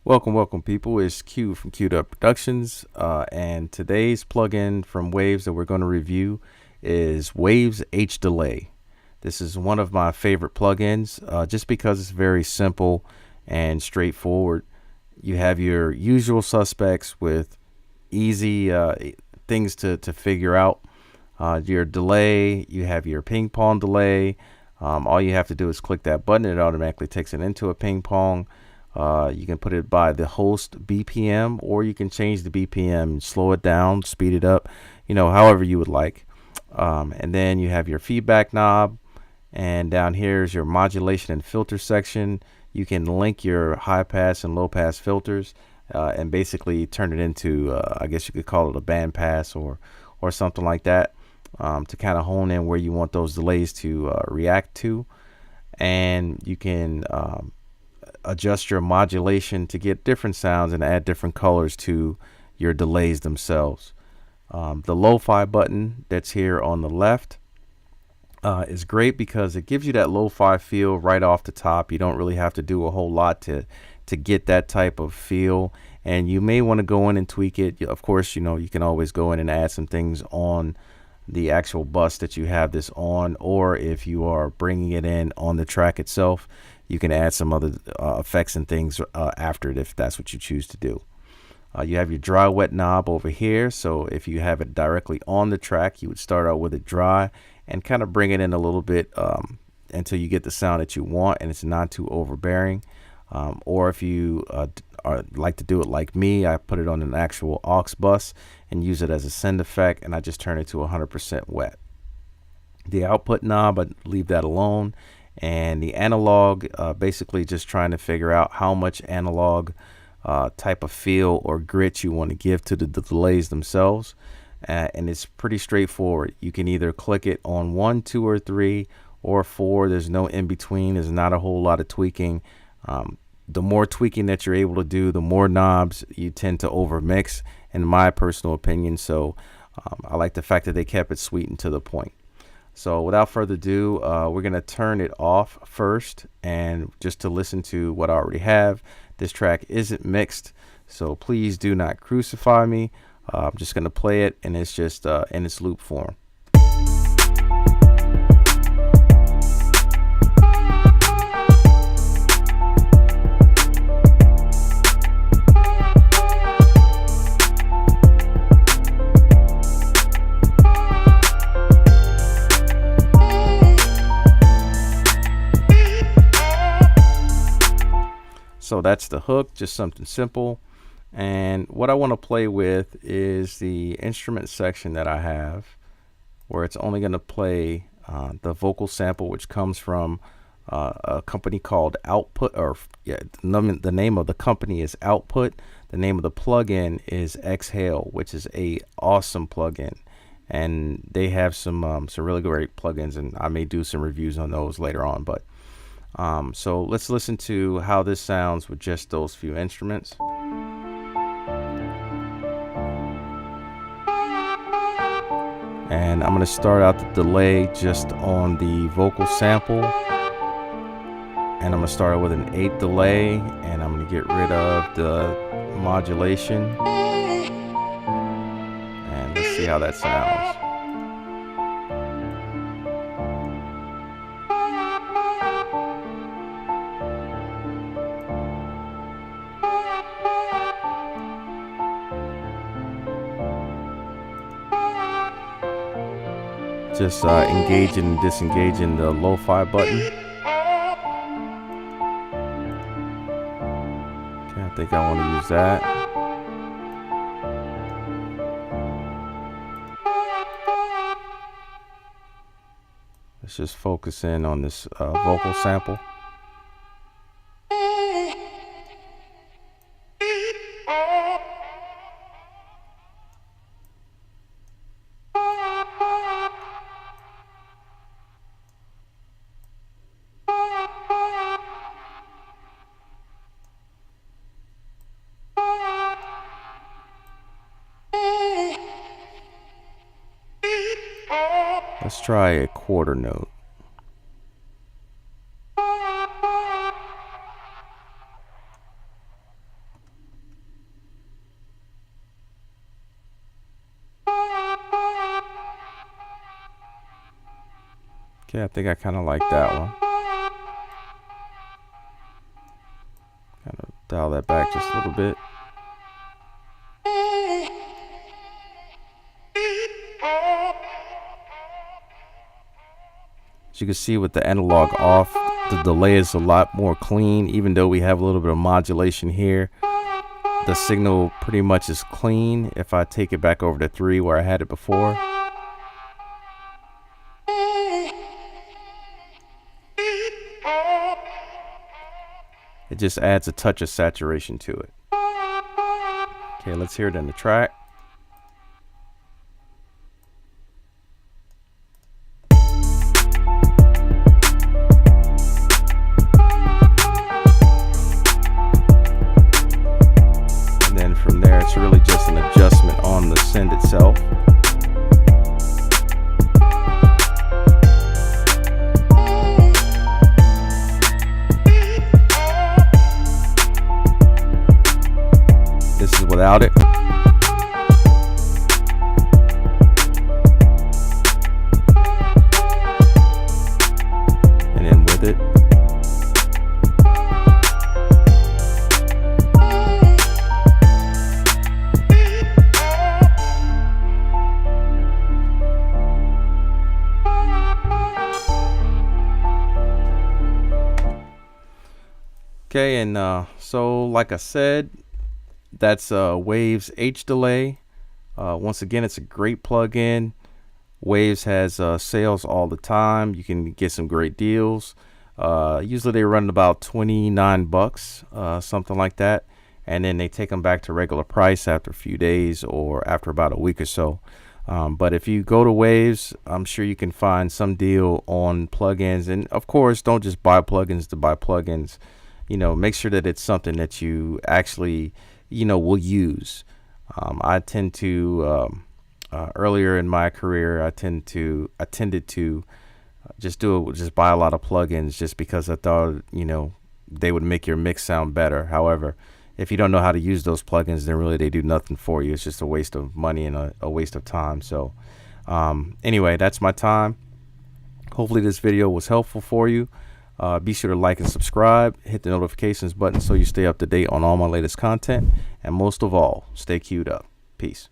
Welcome, people. It's Q from Q'd Up Productions, and today's plugin from Waves that we're going to review is Waves H Delay. This is one of my favorite plugins, just because it's very simple and straightforward. You have your usual suspects with easy things to figure out. Your delay, you have your ping pong delay. All you have to do is click that button. It automatically takes it into a ping pong. You can put it by the host BPM, or you can change the BPM, slow it down, speed it up, however you would like. And then you have your feedback knob, and down here is your modulation and filter section. You can link your high pass and low pass filters and basically turn it into, I guess you could call it a band pass or something like that, to kind of hone in where you want those delays to react to. And you can adjust your modulation to get different sounds and add different colors to your delays themselves. The lo-fi button that's here on the left is great because it gives you that lo-fi feel right off the top. You don't really have to do a whole lot to get that type of feel, and you may want to go in and tweak it. Of course, you can always go in and add some things on the actual bus that you have this on, or if you are bringing it in on the track itself, you can add some other effects and things after it if that's what you choose to do. You have your dry wet knob over here, so if you have it directly on the track, you would start out with it dry and kind of bring it in a little bit until you get the sound that you want and it's not too overbearing. Or if you like to do it like me, I put it on an actual aux bus and use it as a send effect, and I just turn it to 100% wet. The output knob, I leave that alone. And the analog, basically just trying to figure out how much analog type of feel or grit you want to give to the delays themselves. And it's pretty straightforward. You can either click it on 1, 2, or 3 or 4. There's no in between. There's not a whole lot of tweaking. The more tweaking that you're able to do, the more knobs you tend to overmix, in my personal opinion. So I like the fact that they kept it sweet and to the point. So without further ado, we're going to turn it off first, and just to listen to what I already have. This track isn't mixed, so please do not crucify me. I'm just going to play it, and it's just in its loop form. So that's the hook, just something simple. And what I want to play with is the instrument section that I have, where it's only going to play the vocal sample, which comes from a company called Output, or the name of the company is Output. The name of the plugin is Exhale, which is a awesome plugin, and they have some really great plugins, and I may do some reviews on those later on. But so let's listen to how this sounds with just those few instruments. And I'm going to start out the delay just on the vocal sample. And I'm going to start with an 8 delay, and I'm going to get rid of the modulation. And let's see how that sounds. Just engaging and disengaging the lo-fi button. Okay, I think I want to use that. Let's just focus in on this vocal sample. Let's try a quarter note. Okay, I think I kind of like that one. Kind of dial that back just a little bit. As you can see with the analog off, the delay is a lot more clean. Even though we have a little bit of modulation here, the signal pretty much is clean. If I take it back over to 3 where I had it before, it just adds a touch of saturation to it. Okay, let's hear it in the track. And then from there, it's really just an adjustment on the send itself. This is without it. And then with it. Okay, and so like I said, that's Waves H Delay. Once again, it's a great plugin. Waves has sales all the time. You can get some great deals. Usually they run about 29 bucks, something like that, and then they take them back to regular price after a few days or after about a week or so. But if you go to Waves, I'm sure you can find some deal on plugins. And of course, don't just buy plugins to buy plugins. You know, make sure that it's something that you actually, you know, will use. I tend to earlier in my career, I tended to just buy a lot of plugins just because I thought, you know, they would make your mix sound better. However, if you don't know how to use those plugins, then really they do nothing for you. It's just a waste of money and a waste of time. So anyway, that's my time. Hopefully this video was helpful for you. Be sure to like and subscribe, hit the notifications button so you stay up to date on all my latest content, and most of all, stay queued up. Peace.